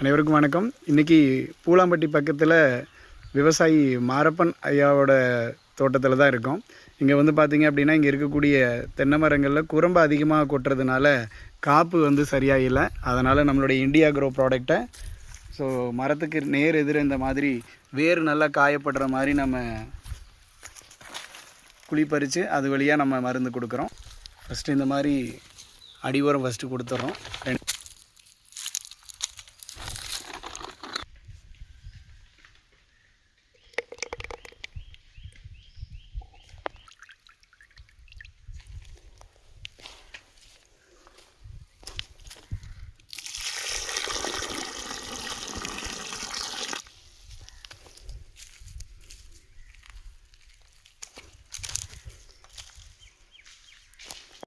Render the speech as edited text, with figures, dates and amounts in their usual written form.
அனைவருக்கும் வணக்கம். இன்றைக்கி பூலாம்பட்டி பக்கத்தில் விவசாயி மாரப்பன் ஐயாவோட தோட்டத்தில் தான் இருக்கோம். இங்கே வந்து பார்த்திங்க அப்படின்னா இங்கே இருக்கக்கூடிய தென்னை மரங்களில் குரம்பு அதிகமாக கொட்டுறதுனால காப்பு வந்து சரியாக இல்லை. அதனால் நம்மளுடைய இண்டியா க்ரோ ப்ராடக்டை மரத்துக்கு நேர் எதிர இந்த மாதிரி வேர் நல்லா காயப்படுற மாதிரி நம்ம குழி பறித்து அது வழியாக நம்ம மருந்து கொடுக்குறோம். ஃபஸ்ட்டு இந்த மாதிரி அடி உரம் ஃபஸ்ட்டு கொடுத்துட்றோம்.